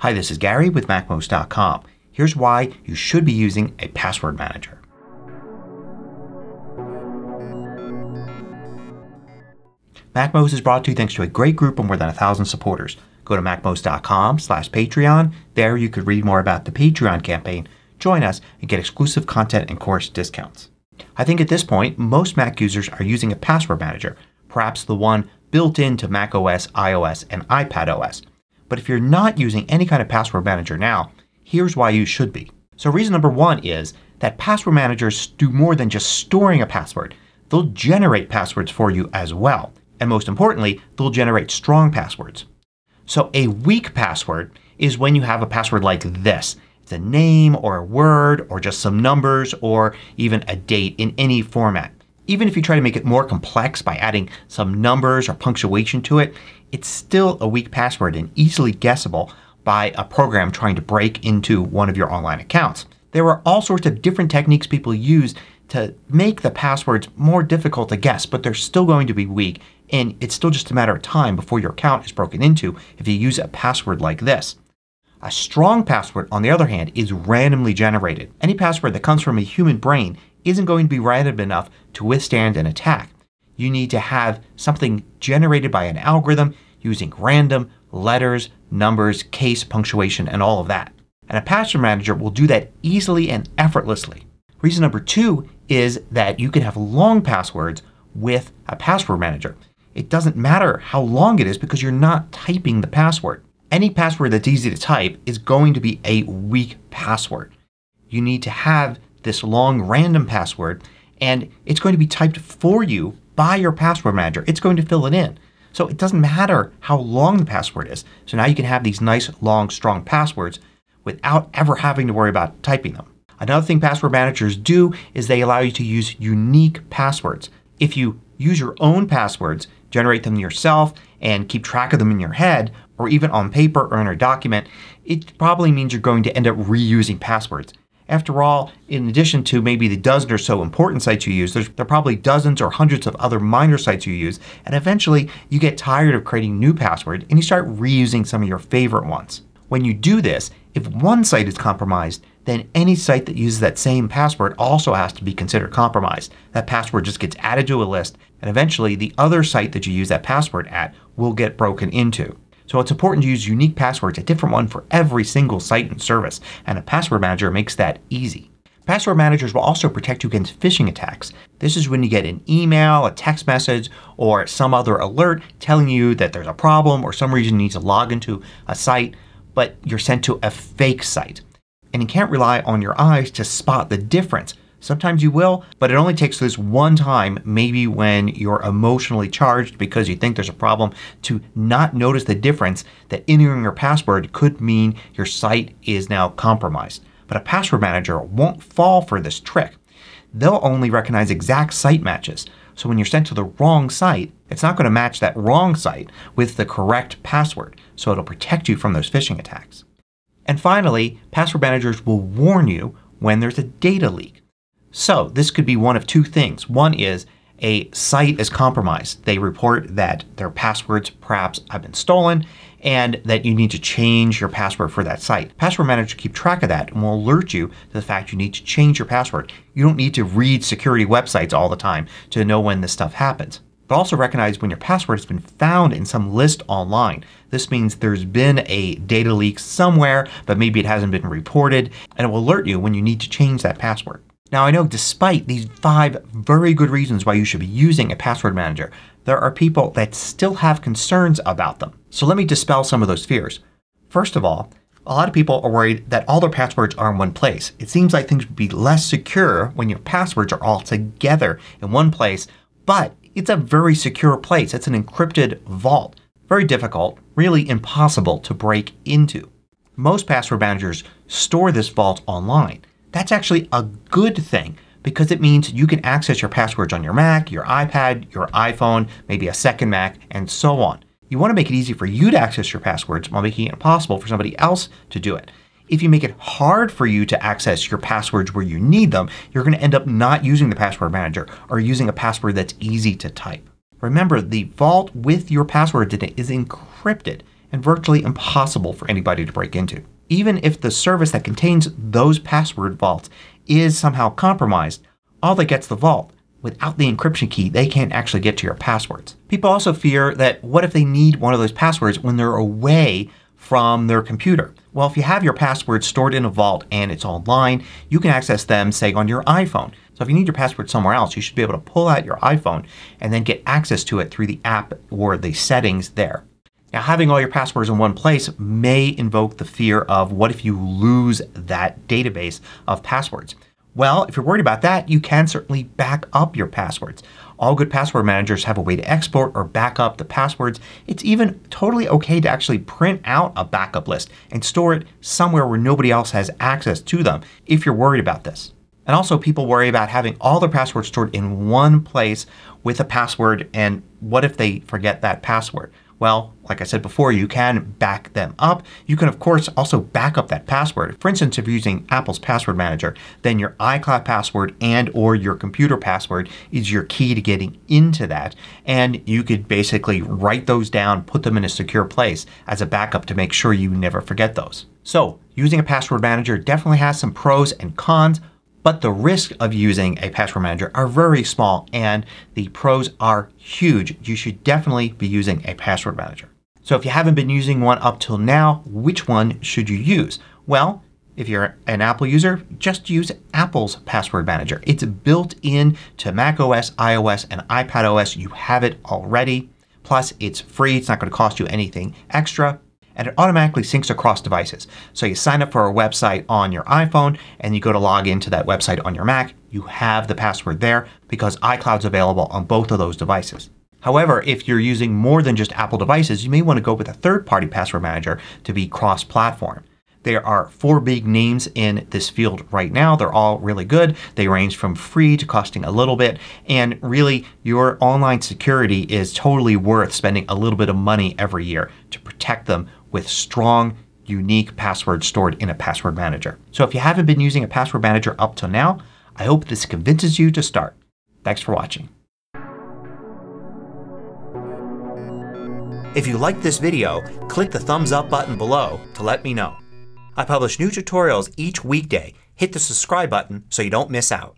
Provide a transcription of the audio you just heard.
Hi, this is Gary with MACMOST.com. Here's why you should be using a password manager. MACMOST is brought to you thanks to a great group of more than 1,000 supporters. Go to MACMOST.com/Patreon. There you could read more about the Patreon campaign, join us, and get exclusive content and course discounts. I think at this point most Mac users are using a password manager, perhaps the one built into macOS, iOS, and iPadOS. But if you're not using any kind of password manager now, here's why you should be. So reason number one is that password managers do more than just storing a password. They'll generate passwords for you as well. And most importantly, they'll generate strong passwords. So a weak password is when you have a password like this. It's a name or a word or just some numbers or even a date in any format. Even if you try to make it more complex by adding some numbers or punctuation to it, it's still a weak password and easily guessable by a program trying to break into one of your online accounts. There are all sorts of different techniques people use to make the passwords more difficult to guess, but they're still going to be weak, and it's still just a matter of time before your account is broken into if you use a password like this. A strong password, on the other hand, is randomly generated. Any password that comes from a human brain isn't going to be random enough to withstand an attack. You need to have something generated by an algorithm using random letters, numbers, case, punctuation, and all of that. And a password manager will do that easily and effortlessly. Reason number two is that you can have long passwords with a password manager. It doesn't matter how long it is because you're not typing the password. Any password that's easy to type is going to be a weak password. You need to have this long random password and it's going to be typed for you by your password manager. It's going to fill it in. So it doesn't matter how long the password is. So now you can have these nice long strong passwords without ever having to worry about typing them. Another thing password managers do is they allow you to use unique passwords. If you use your own passwords, generate them yourself, and keep track of them in your head or even on paper or in a document, it probably means you're going to end up reusing passwords. After all, in addition to maybe the dozen or so important sites you use, there are probably dozens or hundreds of other minor sites you use, and eventually you get tired of creating new passwords and you start reusing some of your favorite ones. When you do this, if one site is compromised, then any site that uses that same password also has to be considered compromised. That password just gets added to a list and eventually the other site that you use that password at will get broken into. So it's important to use unique passwords, a different one for every single site and service, and a password manager makes that easy. Password managers will also protect you against phishing attacks. This is when you get an email, a text message, or some other alert telling you that there's a problem or some reason you need to log into a site, but you're sent to a fake site. And you can't rely on your eyes to spot the difference. Sometimes you will, but it only takes this one time, maybe when you're emotionally charged because you think there's a problem, to not notice the difference that entering your password could mean your site is now compromised. But a password manager won't fall for this trick. They'll only recognize exact site matches. So when you're sent to the wrong site, it's not going to match that wrong site with the correct password. So it'll protect you from those phishing attacks. And finally, password managers will warn you when there's a data leak. So this could be one of two things. One is a site is compromised. They report that their passwords perhaps have been stolen and that you need to change your password for that site. Password managers keep track of that and will alert you to the fact you need to change your password. You don't need to read security websites all the time to know when this stuff happens. But also recognize when your password has been found in some list online. This means there's been a data leak somewhere, but maybe it hasn't been reported, and it will alert you when you need to change that password. Now I know despite these 5 very good reasons why you should be using a password manager, there are people that still have concerns about them. So let me dispel some of those fears. First of all, a lot of people are worried that all their passwords are in one place. It seems like things would be less secure when your passwords are all together in one place, but it's a very secure place. It's an encrypted vault. Very difficult, really impossible to break into. Most password managers store this vault online. That's actually a good thing because it means you can access your passwords on your Mac, your iPad, your iPhone, maybe a second Mac, and so on. You want to make it easy for you to access your passwords while making it impossible for somebody else to do it. If you make it hard for you to access your passwords where you need them, you're going to end up not using the password manager or using a password that's easy to type. Remember, the vault with your password in it is encrypted. and virtually impossible for anybody to break into. Even if the service that contains those password vaults is somehow compromised, all that gets the vault. Without the encryption key, they can't actually get to your passwords. People also fear that what if they need one of those passwords when they're away from their computer? Well, if you have your passwords stored in a vault and it's online, you can access them, say, on your iPhone. So if you need your password somewhere else, you should be able to pull out your iPhone and then get access to it through the app or the settings there. Now, having all your passwords in one place may invoke the fear of what if you lose that database of passwords. Well, if you're worried about that, you can certainly back up your passwords. All good password managers have a way to export or back up the passwords. It's even totally okay to actually print out a backup list and store it somewhere where nobody else has access to them if you're worried about this. And also, people worry about having all their passwords stored in one place with a password, and what if they forget that password? Well, like I said before, you can back them up. You can, of course, also back up that password. For instance, if you're using Apple's password manager, then your iCloud password and or your computer password is your key to getting into that. And you could basically write those down, put them in a secure place as a backup to make sure you never forget those. So using a password manager definitely has some pros and cons, but the risks of using a password manager are very small and the pros are huge. You should definitely be using a password manager. So if you haven't been using one up till now, which one should you use? Well, if you're an Apple user, just use Apple's password manager. It's built in to macOS, iOS, and iPadOS. You have it already. Plus, it's free. It's not going to cost you anything extra. And it automatically syncs across devices. So you sign up for a website on your iPhone and you go to log into that website on your Mac. You have the password there because iCloud's available on both of those devices. However, if you're using more than just Apple devices, you may want to go with a third-party password manager to be cross-platform. There are 4 big names in this field right now. They're all really good. They range from free to costing a little bit. And really, your online security is totally worth spending a little bit of money every year to protect them with strong, unique passwords stored in a password manager. So if you haven't been using a password manager up till now, I hope this convinces you to start. Thanks for watching. If you liked this video, click the thumbs up button below to let me know. I publish new tutorials each weekday. Hit the subscribe button so you don't miss out.